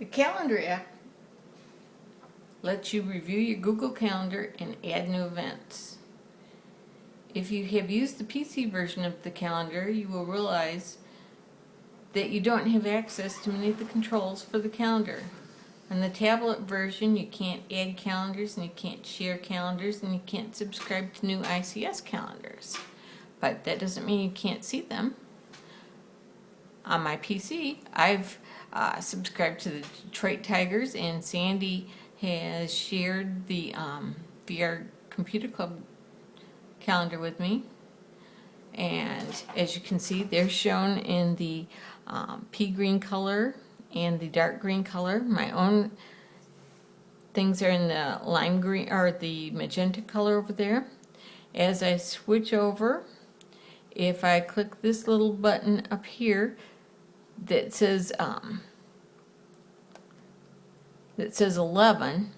The Calendar app lets you review your Google Calendar and add new events. If you have used the PC version of the calendar, you will realize that you don't have access to many of the controls for the calendar. On the tablet version, you can't add calendars, and you can't share calendars, and you can't subscribe to new ICS calendars. But that doesn't mean you can't see them. On my PC, I've subscribed to the Detroit Tigers, and Sandy has shared the VR Computer Club calendar with me. And as you can see, they're shown in the pea green color and the dark green color. My own things are in the lime green or the magenta color over there. As I switch over, if I click this little button up here that says 11,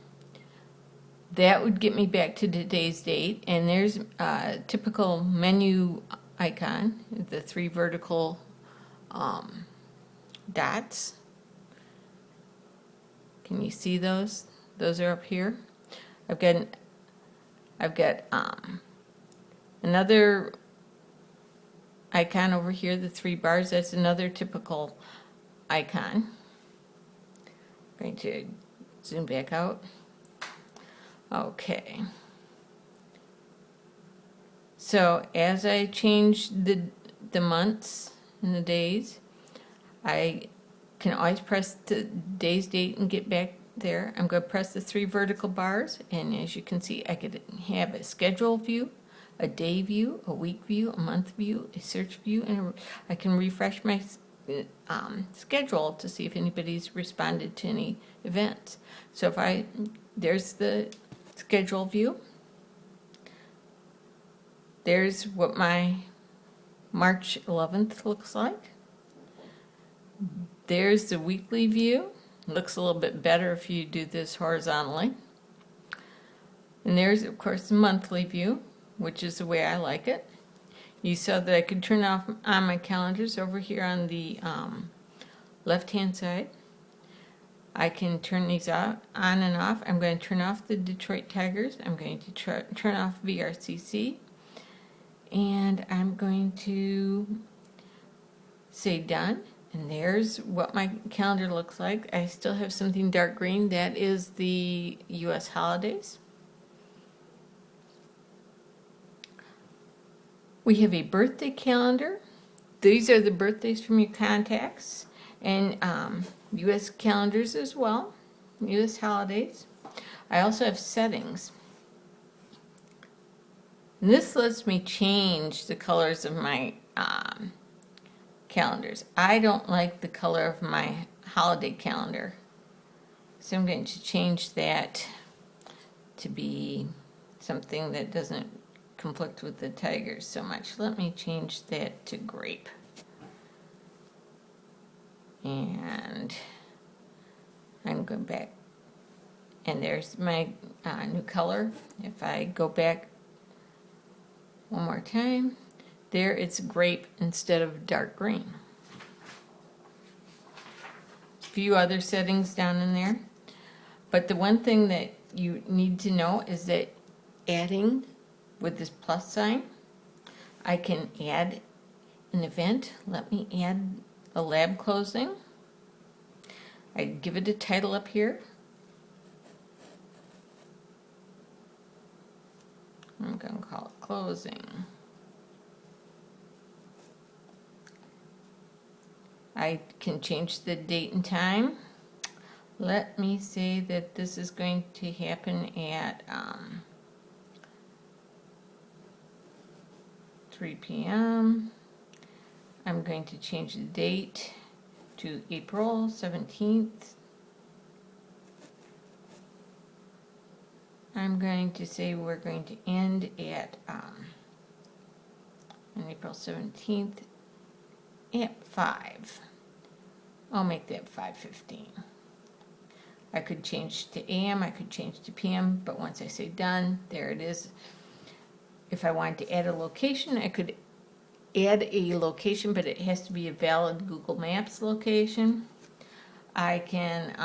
that would get me back to today's date, and there's a typical menu icon, the three vertical dots. Can you see those? Those are up here. I've got another icon over here, the three bars. That's another typical icon. I'm going to zoom back out. Okay. So as I change the months and the days, I can always press the day's date and get back there. I'm going to press the three vertical bars, and as you can see, I could have a schedule view, a day view, a week view, a month view, a search view, and I can refresh my schedule to see if anybody's responded to any events. So there's the schedule view. There's what my March 11th looks like. There's the weekly view. Looks a little bit better if you do this horizontally. And there's, of course, the monthly view, which is the way I like it. You saw that I could turn off on my calendars over here on the left-hand side. I can turn these on and off. I'm going to turn off the Detroit Tigers. I'm going to turn off VRCC. And I'm going to say done. And there's what my calendar looks like. I still have something dark green. That is the U.S. holidays. We have a birthday calendar. These are the birthdays from your contacts. And U.S. calendars as well. U.S. holidays. I also have settings. And this lets me change the colors of my calendars. I don't like the color of my holiday calendar, so I'm going to change that to be something that doesn't conflict with the Tigers so much. Let me change that to grape. And I'm going back, and there's my new color. If I go back one more time, there it's grape instead of dark green. A few other settings down in there. But the one thing that you need to know is that adding with this plus sign, I can add an event. Let me add a lab closing. I give it a title up here. I'm going to call it closing. I can change the date and time. Let me say that this is going to happen at 3 p.m. I'm going to change the date to April 17th. I'm going to say we're going to end at on April 17th at 5. I'll make that 5:15. I could change to AM, I could change to PM, but once I say done, there it is. If I wanted to add a location, I could add a location, but it has to be a valid Google Maps location. I can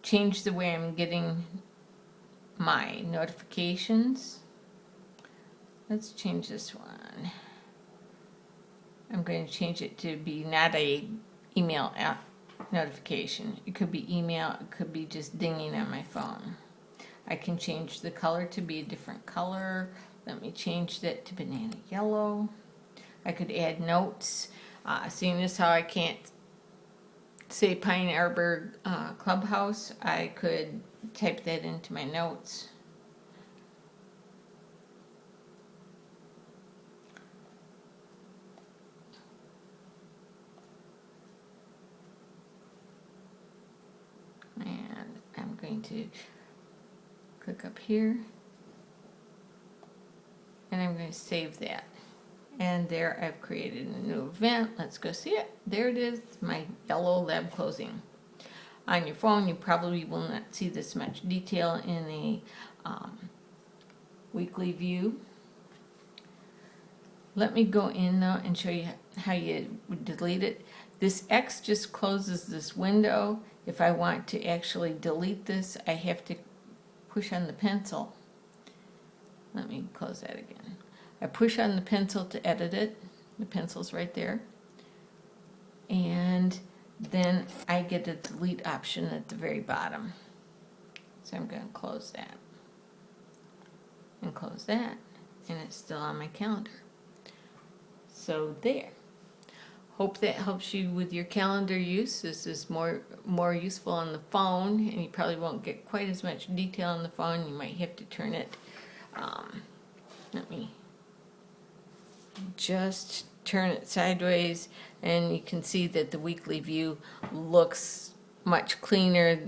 change the way I'm getting my notifications. Let's change this one. I'm going to change it to be not a email app notification. It could be email, it could be just dinging on my phone. I can change the color to be a different color. Let me change that to banana yellow. I could add notes. Seeing as how I can't say Pine Arbor Clubhouse, I could type that into my notes. And I'm going to click up here. And I'm going to save that. And there I've created a new event. Let's go see it. There it is, my yellow lab closing. On your phone, you probably will not see this much detail in a weekly view. Let me go in though and show you how you would delete it. This X just closes this window. If I want to actually delete this, I have to push on the pencil. Let me close that again. I push on the pencil to edit it. The pencil's right there. And then I get a delete option at the very bottom. So I'm going to close that. And close that. And it's still on my calendar. So there. Hope that helps you with your calendar use. This is more useful on the phone, and you probably won't get quite as much detail on the phone. You might have to turn it. Let me just turn it sideways, and you can see that the weekly view looks much cleaner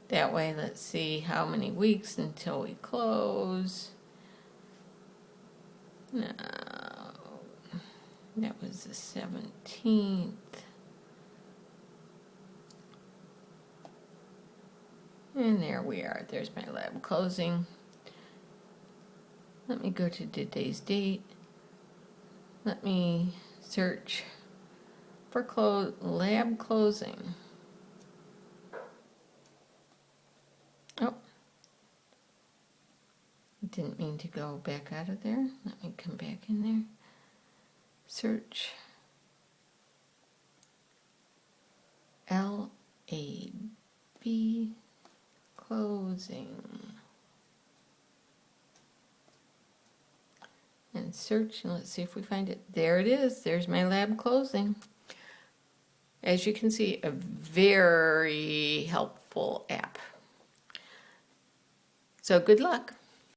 that way. Let's see how many weeks until we close. No, that was the 17th. And there we are. There's my lab closing. Let me go to today's date. Let me search for lab closing. Oh, didn't mean to go back out of there. Let me come back in there. Search LAB closing. And search, and let's see if we find it. There it is. There's my lab closing. As you can see, a very helpful app. So good luck.